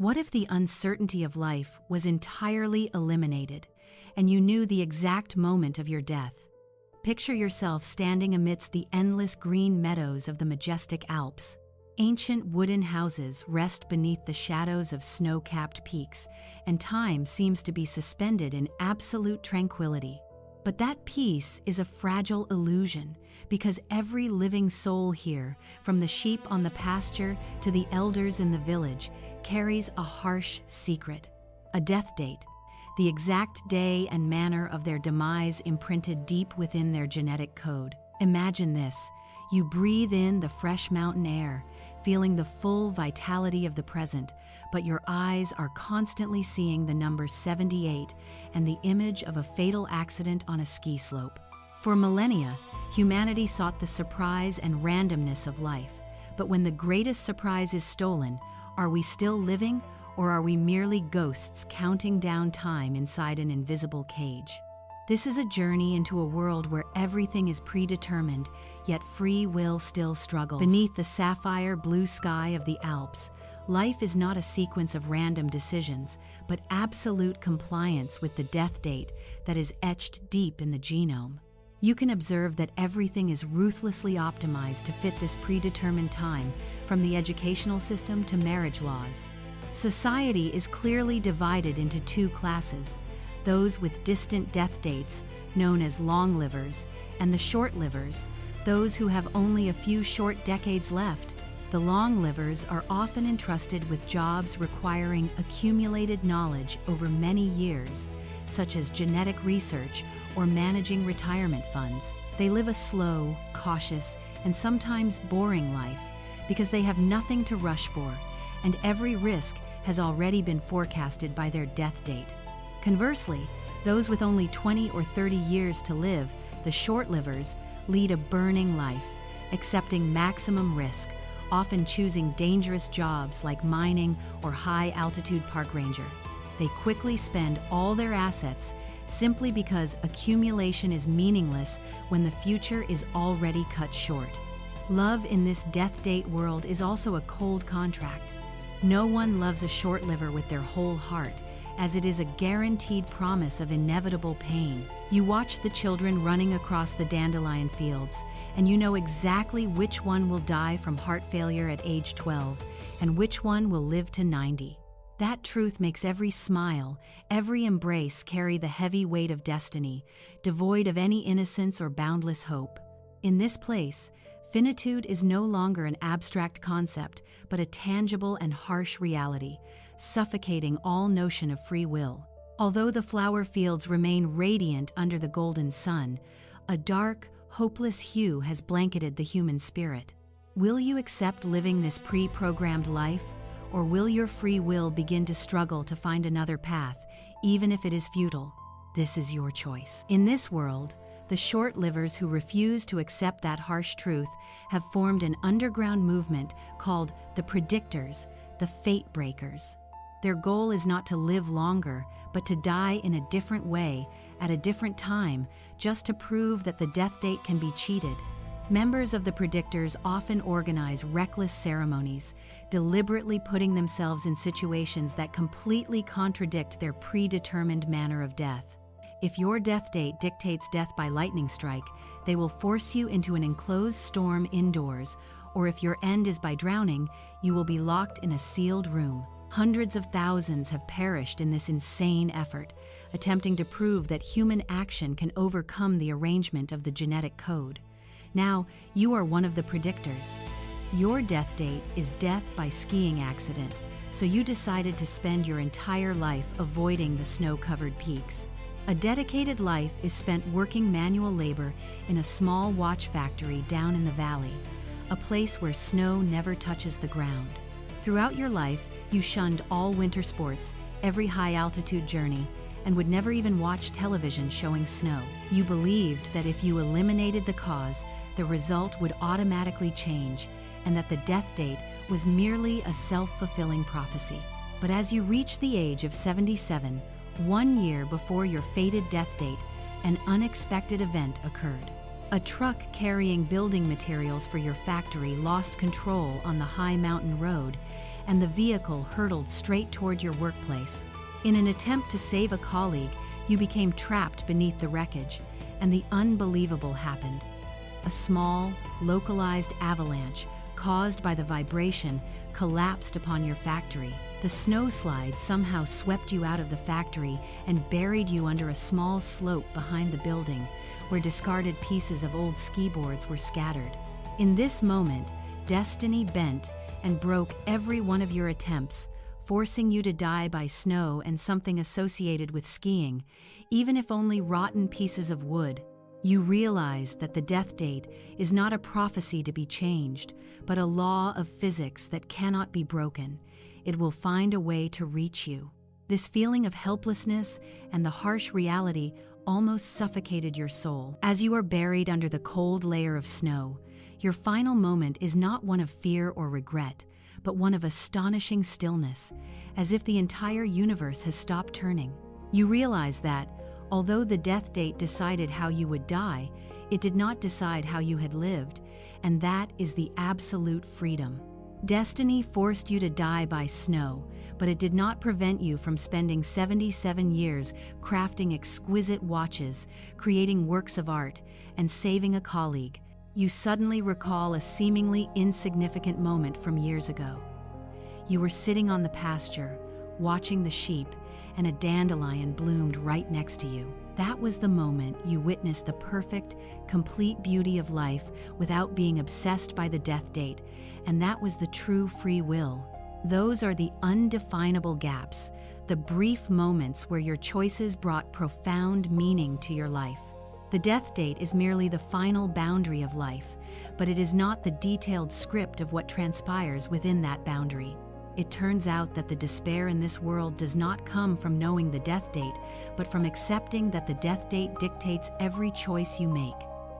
What if the uncertainty of life was entirely eliminated, and you knew the exact moment of your death? Picture yourself standing amidst the endless green meadows of the majestic Alps. Ancient wooden houses rest beneath the shadows of snow-capped peaks, and time seems to be suspended in absolute tranquility. But that peace is a fragile illusion, because every living soul here, from the sheep on the pasture to the elders in the village, carries a harsh secret: a death date, the exact day and manner of their demise imprinted deep within their genetic code. Imagine this: you breathe in the fresh mountain air, feeling the full vitality of the present, but your eyes are constantly seeing the number 78 and the image of a fatal accident on a ski slope. For millennia, humanity sought the surprise and randomness of life. But when the greatest surprise is stolen, are we still living, or are we merely ghosts counting down time inside an invisible cage? This is a journey into a world where everything is predetermined, yet free will still struggles. Beneath the sapphire blue sky of the Alps, life is not a sequence of random decisions, but absolute compliance with the death date that is etched deep in the genome. You can observe that everything is ruthlessly optimized to fit this predetermined time, from the educational system to marriage laws. Society is clearly divided into two classes: those with distant death dates, known as long livers, and the short livers, those who have only a few short decades left. The long livers are often entrusted with jobs requiring accumulated knowledge over many years, such as genetic research or managing retirement funds. They live a slow, cautious, and sometimes boring life because they have nothing to rush for, and every risk has already been forecasted by their death date. Conversely, those with only 20 or 30 years to live, the short livers, lead a burning life, accepting maximum risk, often choosing dangerous jobs like mining or high-altitude park ranger. They quickly spend all their assets simply because accumulation is meaningless when the future is already cut short. Love in this death date world is also a cold contract. No one loves a short liver with their whole heart, as it is a guaranteed promise of inevitable pain. You watch the children running across the dandelion fields, and you know exactly which one will die from heart failure at age 12 and which one will live to 90. That truth makes every smile, every embrace carry the heavy weight of destiny, devoid of any innocence or boundless hope. In this place, finitude is no longer an abstract concept, but a tangible and harsh reality, suffocating all notion of free will. Although the flower fields remain radiant under the golden sun, a dark, hopeless hue has blanketed the human spirit. Will you accept living this pre-programmed life, or will your free will begin to struggle to find another path, even if it is futile? This is your choice. In this world, the short livers who refuse to accept that harsh truth have formed an underground movement called the predictors, the fate breakers. Their goal is not to live longer, but to die in a different way, at a different time, just to prove that the death date can be cheated. Members of the predictors often organize reckless ceremonies, deliberately putting themselves in situations that completely contradict their predetermined manner of death. If your death date dictates death by lightning strike, they will force you into an enclosed storm indoors, or if your end is by drowning, you will be locked in a sealed room. Hundreds of thousands have perished in this insane effort, attempting to prove that human action can overcome the arrangement of the genetic code. Now, you are one of the predictors. Your death date is death by skiing accident, so you decided to spend your entire life avoiding the snow-covered peaks. A dedicated life is spent working manual labor in a small watch factory down in the valley, a place where snow never touches the ground. Throughout your life, you shunned all winter sports, every high-altitude journey, and would never even watch television showing snow. You believed that if you eliminated the cause, the result would automatically change, and that the death date was merely a self-fulfilling prophecy. But as you reached the age of 77, 1 year before your fated death date, an unexpected event occurred. A truck carrying building materials for your factory lost control on the high mountain road, and the vehicle hurtled straight toward your workplace. In an attempt to save a colleague, you became trapped beneath the wreckage, and the unbelievable happened. A small, localized avalanche caused by the vibration collapsed upon your factory. The snowslide somehow swept you out of the factory and buried you under a small slope behind the building, where discarded pieces of old ski boards were scattered. In this moment, destiny bent and broke every one of your attempts, forcing you to die by snow and something associated with skiing, even if only rotten pieces of wood. You realize that the death date is not a prophecy to be changed, but a law of physics that cannot be broken. It will find a way to reach you. This feeling of helplessness and the harsh reality almost suffocated your soul. As you are buried under the cold layer of snow, your final moment is not one of fear or regret, but one of astonishing stillness, as if the entire universe has stopped turning. You realize that, although the death date decided how you would die, it did not decide how you had lived, and that is the absolute freedom. Destiny forced you to die by snow, but it did not prevent you from spending 77 years crafting exquisite watches, creating works of art, and saving a colleague. You suddenly recall a seemingly insignificant moment from years ago. You were sitting on the pasture, watching the sheep, and a dandelion bloomed right next to you. That was the moment you witnessed the perfect, complete beauty of life without being obsessed by the death date, and that was the true free will. Those are the undefinable gaps, the brief moments where your choices brought profound meaning to your life. The death date is merely the final boundary of life, but it is not the detailed script of what transpires within that boundary. It turns out that the despair in this world does not come from knowing the death date, but from accepting that the death date dictates every choice you make.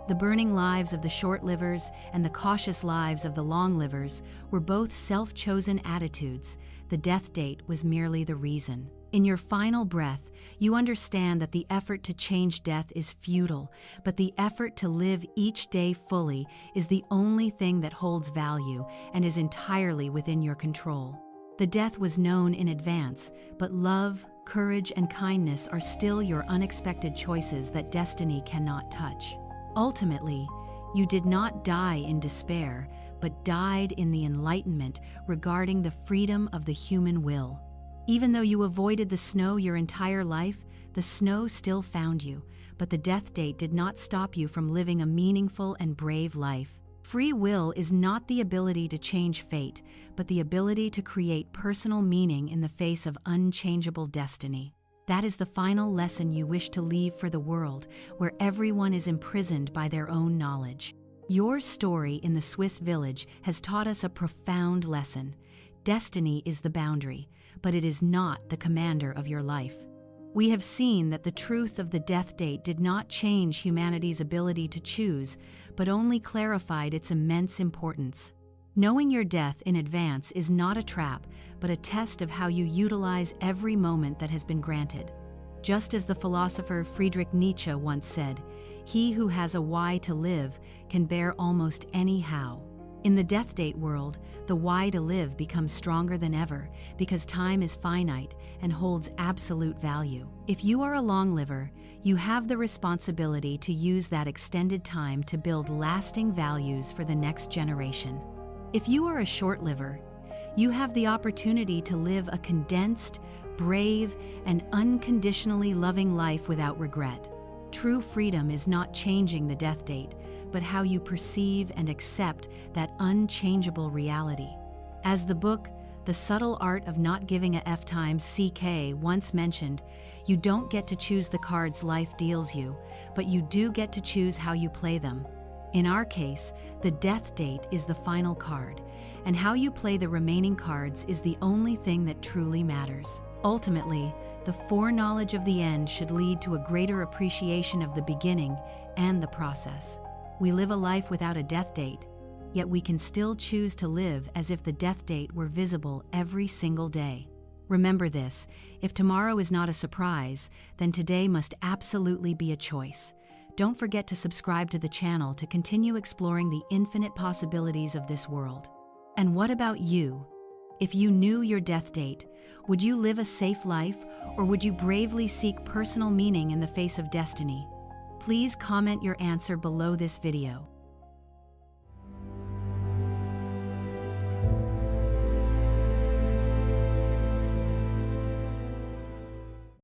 The burning lives of the short livers and the cautious lives of the long livers were both self-chosen attitudes. The death date was merely the reason. In your final breath, you understand that the effort to change death is futile, but the effort to live each day fully is the only thing that holds value and is entirely within your control. The death was known in advance, but love, courage, and kindness are still your unexpected choices that destiny cannot touch. Ultimately, you did not die in despair, but died in the enlightenment regarding the freedom of the human will. Even though you avoided the snow your entire life, the snow still found you, but the death date did not stop you from living a meaningful and brave life. Free will is not the ability to change fate, but the ability to create personal meaning in the face of unchangeable destiny. That is the final lesson you wish to leave for the world, where everyone is imprisoned by their own knowledge. Your story in the Swiss village has taught us a profound lesson. Destiny is the boundary, but it is not the commander of your life. We have seen that the truth of the death date did not change humanity's ability to choose, but only clarified its immense importance. Knowing your death in advance is not a trap, but a test of how you utilize every moment that has been granted. Just as the philosopher Friedrich Nietzsche once said, "He who has a why to live can bear almost any how." In the death date world, the why to live becomes stronger than ever because time is finite and holds absolute value. If you are a long liver, you have the responsibility to use that extended time to build lasting values for the next generation. If you are a short liver, you have the opportunity to live a condensed, brave, and unconditionally loving life without regret. True freedom is not changing the death date, but how you perceive and accept that unchangeable reality. As the book, The Subtle Art of Not Giving a F times CK once mentioned, you don't get to choose the cards life deals you, but you do get to choose how you play them. In our case, the death date is the final card, and how you play the remaining cards is the only thing that truly matters. Ultimately, the foreknowledge of the end should lead to a greater appreciation of the beginning and the process. We live a life without a death date, yet we can still choose to live as if the death date were visible every single day. Remember this, if tomorrow is not a surprise, then today must absolutely be a choice. Don't forget to subscribe to the channel to continue exploring the infinite possibilities of this world. And what about you? If you knew your death date, would you live a safe life, or would you bravely seek personal meaning in the face of destiny? Please comment your answer below this video.